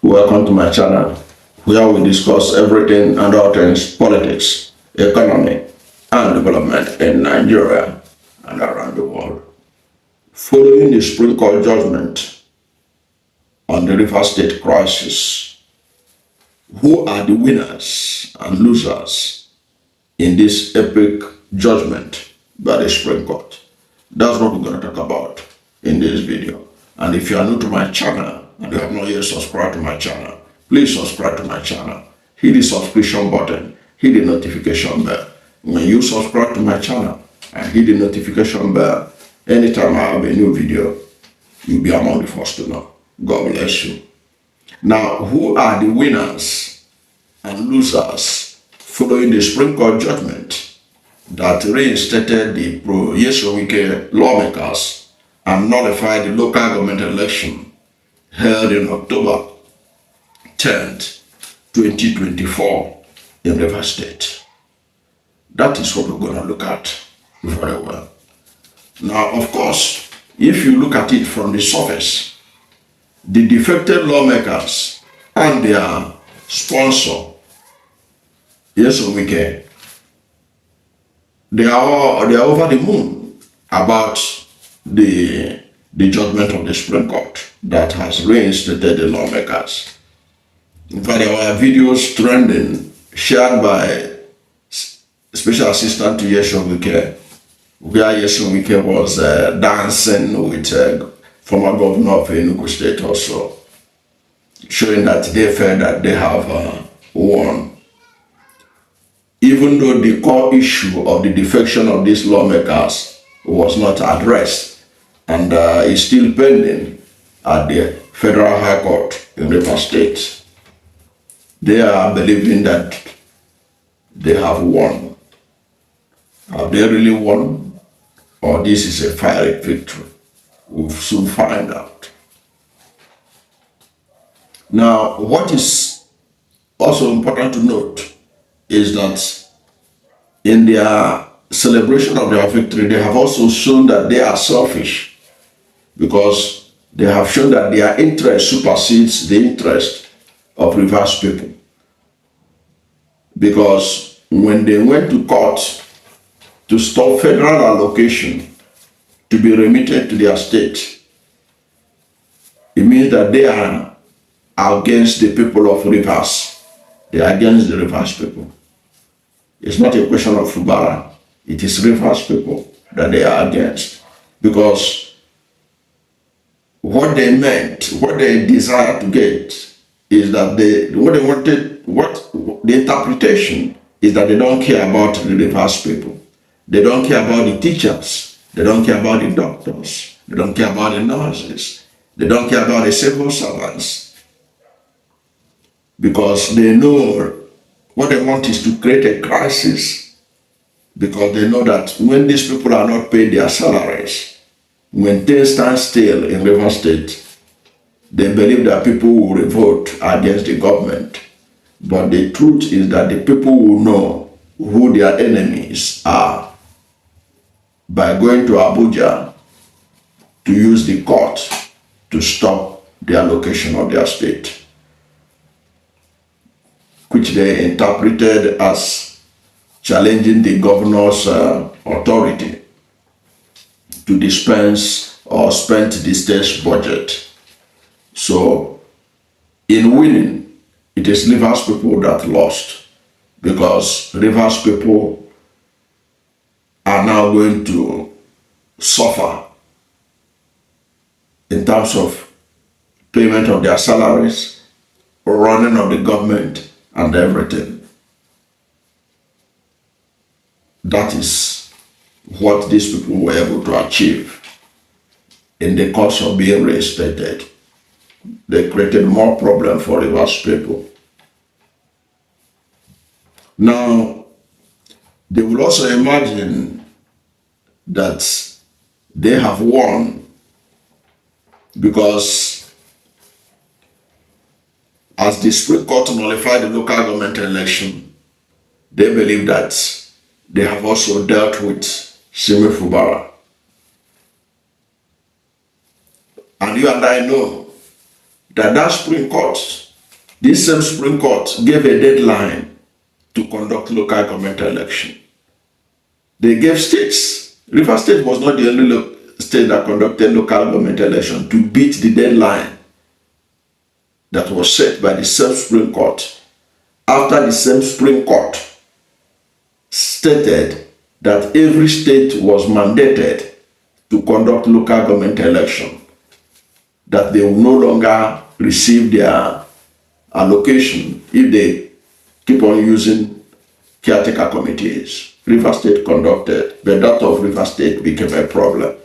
Welcome to my channel, where we discuss everything and all things politics, economy, and development in Nigeria and around the world. Following the Supreme Court judgment on the River State crisis, who are the winners and losers in this epic judgment by the Supreme Court? That's what we're going to talk about in this video. And if you are new to my channel and you have not yet subscribed to my channel, please subscribe to my channel. Hit the subscription button, hit the notification bell. When you subscribe to my channel and hit the notification bell, anytime I have a new video, you'll be among the first to know. God bless you. Now, who are the winners and losers following the Supreme Court judgment that reinstated the Nyesom Wike lawmakers and nullified the local government election held in October 10th, 2024 in River State? That is what we're going to look at very well. Now, of course, if you look at it from the surface, the defected lawmakers and their sponsor, Nyesom Wike, they are over the moon about the judgment of the Supreme Court that has reinstated the lawmakers. In fact, there were videos trending shared by Special Assistant to Nyesom Wike, where Nyesom Wike was dancing with former governor of Enugu State also, showing that they felt that they have won. Even though the core issue of the defection of these lawmakers was not addressed and is still pending at the Federal High Court in River State, they are believing that they have won. Have they really won? Or this is a fiery victory? We'll soon find out. Now, what is also important to note is that in their celebration of their victory, they have also shown that they are selfish, because they have shown that their interest supersedes the interest of Rivers people. Because when they went to court to stop federal allocation to be remitted to their state, it means that they are against the people of Rivers. They are against the Rivers people. It's not a question of Fubara. It is Rivers people that they are against. Because what they meant, what they desire to get, is that the interpretation is that they don't care about the Rivers people. They don't care about the teachers. They don't care about the doctors. They don't care about the nurses. They don't care about the civil servants. Because they know what they want is to create a crisis. Because they know that when these people are not paid their salaries, when things stand still in River State, they believe that people will revolt against the government. But the truth is that the people will know who their enemies are by going to Abuja to use the court to stop the allocation of their state, which they interpreted as challenging the governor's authority to dispense or spend the state's budget. So, in winning, it is Rivers people that lost, because Rivers people are now going to suffer in terms of payment of their salaries, running of the government, and everything. That is what these people were able to achieve in the course of being reinstated. They created more problem for Rivers people. Now, they will also imagine that they have won because as the Supreme Court nullified the local government election, they believe that they have also dealt with Simi Fubara. And you and I know that Supreme Court This same Supreme Court gave a deadline to conduct local government election. They gave states. Rivers State was not the only state that conducted local government election to beat the deadline that was set by the same Supreme Court. After the same Supreme Court stated that every state was mandated to conduct local government election, that they will no longer receive their allocation if they keep on using caretaker committees. Rivers State conducted, but that of Rivers State became a problem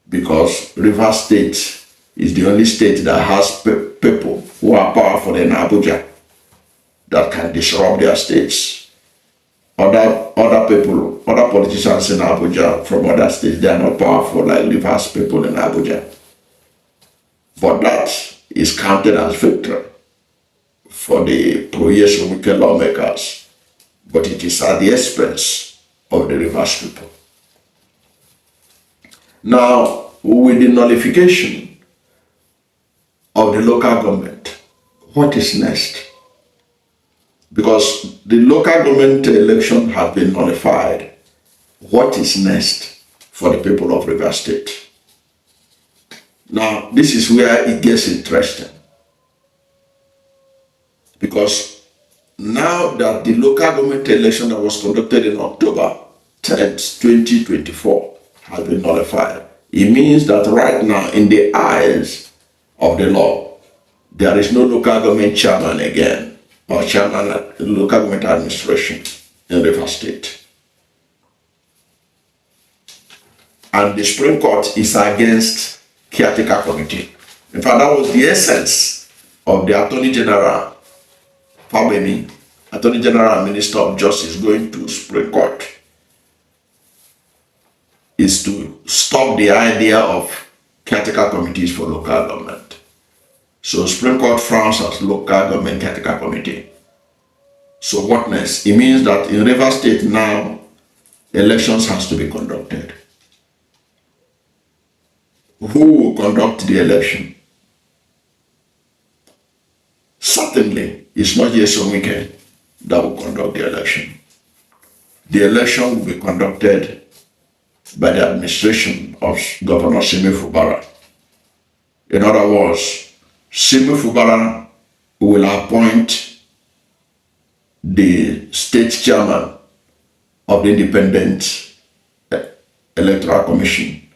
because Rivers State is the only state that has people who are powerful in Abuja that can disrupt their states. Other people, other politicians in Abuja from other states, they are not powerful like Rivers people in Abuja. But that is counted as victory for the Pro-Nyesom Wike lawmakers, but it is at the expense of the Rivers people. Now, with the nullification of the local government, what is next? Because the local government election has been nullified, what is next for the people of Rivers State? Now, this is where it gets interesting. Because now that the local government election that was conducted in October 10th, 2024 has been nullified, it means that right now, in the eyes of the law, there is no local government chairman again, or chairman of local government administration in Rivers State. And the Supreme Court is against caretaker committee. In fact, that was the essence of the Attorney General Fabemi, Attorney General and Minister of Justice, going to Supreme Court, is to stop the idea of caretaker committees for local government. So Supreme Court frowns at local government caretaker committee. So what next? It means that in Rivers State now, elections has to be conducted. Who will conduct the election? Certainly, it's not Nyesom Wike that will conduct the election. The election will be conducted by the administration of Governor Simi Fubara. In other words, Simi Fubara will appoint the state chairman of the Independent Electoral Commission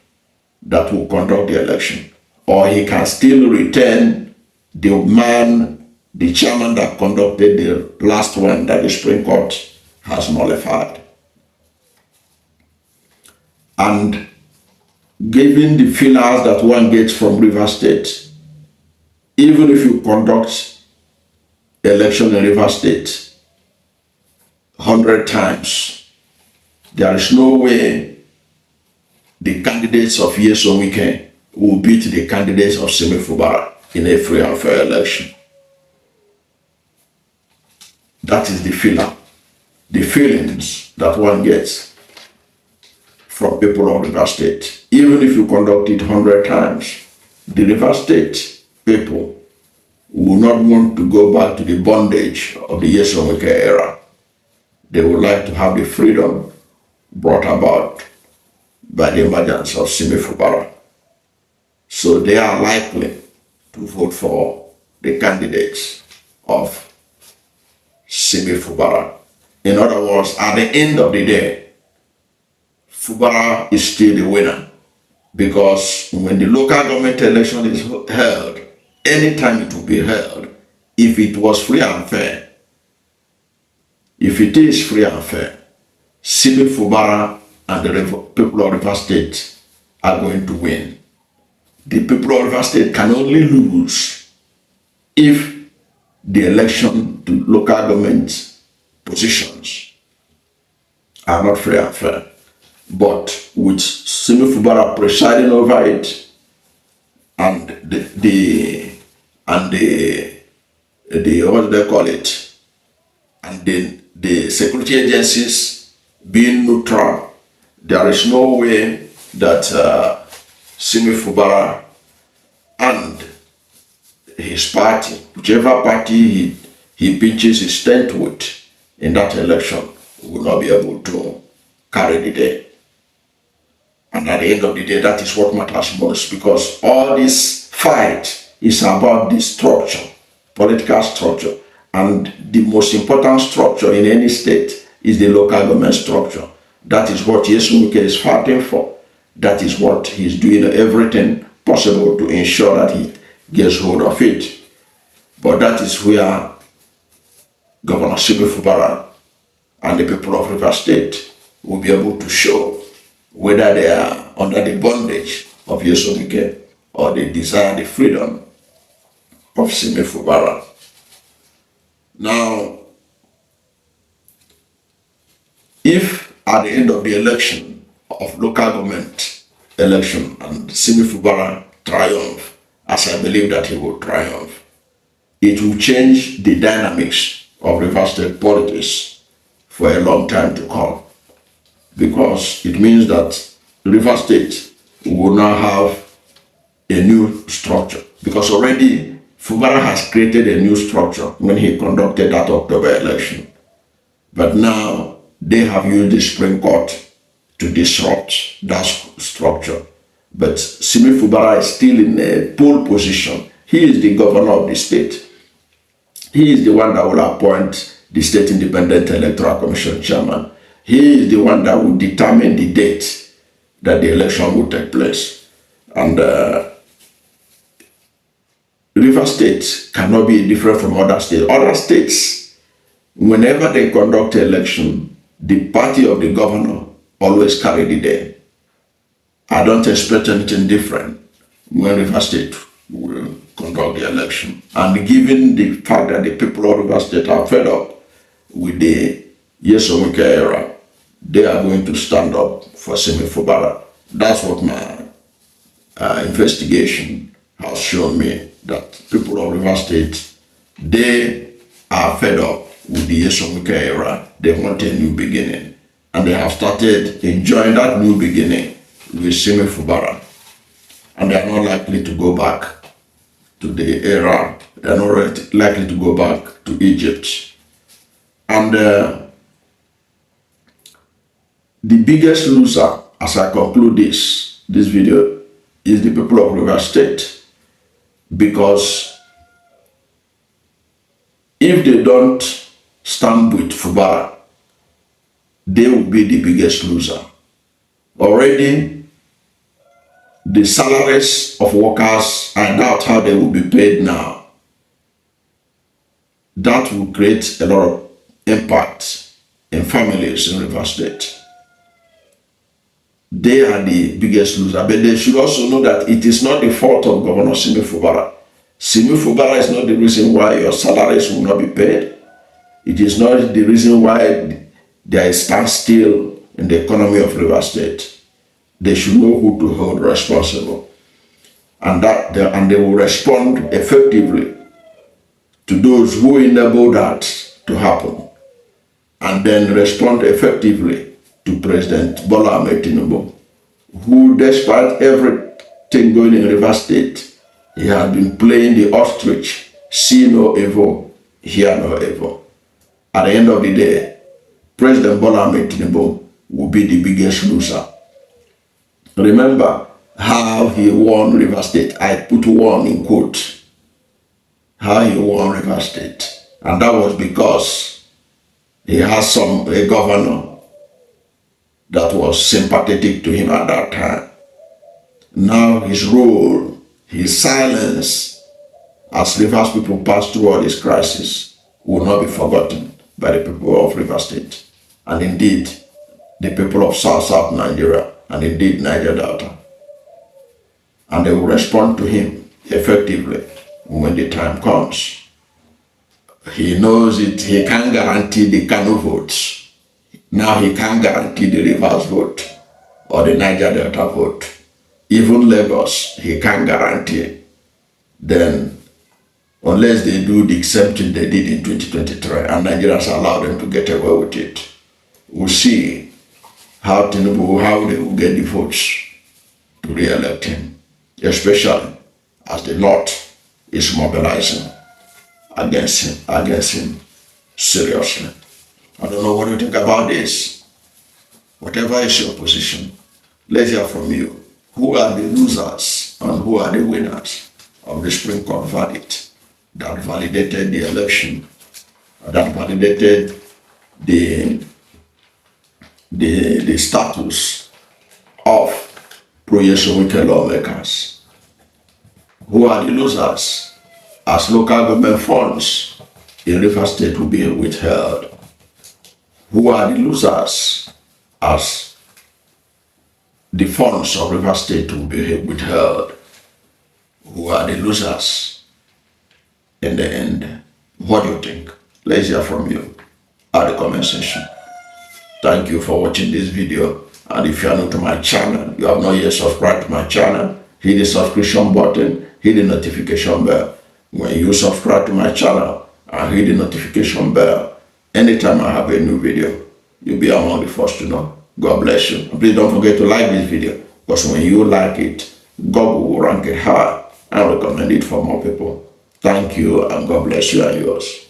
that will conduct the election. Or he can still retain the chairman that conducted the last one that the Supreme Court has nullified. And given the feelers that one gets from Rivers State, even if you conduct election in Rivers State 100 times, there is no way the candidates of Nyesom Wike will beat the candidates of Simi Fubara in a free and fair election. That is the feeler, the feelings that one gets from people of Rivers State. Even if you conduct it 100 times, the Rivers State people will not want to go back to the bondage of the Nyesom Wike era. They would like to have the freedom brought about by the emergence of Simi Fubara. So they are likely to vote for the candidates of Simi Fubara. In other words, at the end of the day, Fubara is still the winner, because when the local government election is held, anytime it will be held, if it was free and fair, if it is free and fair, Simi Fubara and the people of Rivers State are going to win. The people of Rivers State can only lose if the election to local government positions are not free and fair. But with Simi Fubara presiding over it, and the what do they call it, and the security agencies being neutral, there is no way that Simi Fubara and his party whichever party he pitches his tent with in that election will not be able to carry the day. And at the end of the day, that is what matters most, because all this fight is about the structure, political structure. And the most important structure in any state is the local government structure. That is what Nyesom Wike is fighting for. That is what he's doing everything possible to ensure that he gets hold of it. But that is where Governor Simi Fubara and the people of Rivers State will be able to show whether they are under the bondage of Nyesom Wike or they desire the freedom of Simi Fubara. Now, if at the end of the election of local government election and Simi Fubara triumph, as I believe that he will triumph, it will change the dynamics of Rivers State politics for a long time to come, because it means that Rivers State will now have a new structure, because already Fubara has created a new structure when he conducted that October election. But now they have used the Supreme Court to disrupt that structure. But Simi Fubara is still in a pole position. He is the governor of the state. He is the one that will appoint the State Independent Electoral Commission chairman. He is the one that will determine the date that the election will take place. And Rivers State cannot be different from other states. Other states, whenever they conduct an election, the party of the governor always carry the day. I don't expect anything different when Rivers State will conduct the election. And given the fact that the people of Rivers State are fed up with the Nyesom Wike era, they are going to stand up for Simi Fubara. That's what my investigation has shown me, that people of Rivers State, they are fed up with the Nyesom Wike era. They want a new beginning. And they have started enjoying that new beginning with Simi Fubara. And they are not likely to go back to the era. They are not likely to go back to Egypt. And the biggest loser, as I conclude this video, is the people of Rivers State. Because if they don't stand with Fubara, they will be the biggest loser. Already, the salaries of workers, I doubt how they will be paid now. That will create a lot of impact in families in Rivers State. They are the biggest loser, but they should also know that it is not the fault of Governor Simi Fubara. Simi Fubara is not the reason why your salaries will not be paid. It is not the reason why there is standstill in the economy of Rivers State. They should know who to hold responsible, and they will respond effectively to those who enable that to happen, and then respond effectively to President Bola Ahmed Tinubu, who, despite everything going in Rivers State, he has been playing the ostrich, see no evil, hear no evil. At the end of the day, President Bola Ahmed Tinubu will be the biggest loser. Remember how he won Rivers State. I put "won" in quotes. How he won Rivers State. And that was because he has a governor that was sympathetic to him at that time. Now his role, his silence, as Rivers people pass through all this crisis, will not be forgotten by the people of Rivers State, and indeed the people of South Nigeria, and indeed Niger Delta. And they will respond to him effectively when the time comes. He knows it. He can't guarantee the Kano votes. Now he can't guarantee the Rivers vote or the Niger Delta vote. Even Lagos, he can't guarantee. Then, unless they do the same thing they did in 2023 and Nigerians allow them to get away with it, we'll see how they will get the votes to re-elect him, especially as the North is mobilizing. against him seriously. I don't know what you think about this. Whatever is your position, let's hear from you. Who are the losers and who are the winners of the Supreme Court verdict that validated the election, that validated the status of Pro-Nyesom Wike lawmakers? Who are the losers as local government funds in Rivers State will be withheld? Who are the losers as the funds of Rivers State will be withheld? Who are the losers in the end? What do you think? Let's hear from you at the comment section. Thank you for watching this video. And if you are new to my channel, you have not yet subscribed to my channel, hit the subscription button, hit the notification bell. When you subscribe to my channel and hit the notification bell, anytime I have a new video, you'll be among the first to know. God bless you. And please don't forget to like this video, because when you like it, God will rank it high and recommend it for more people. Thank you, and God bless you and yours.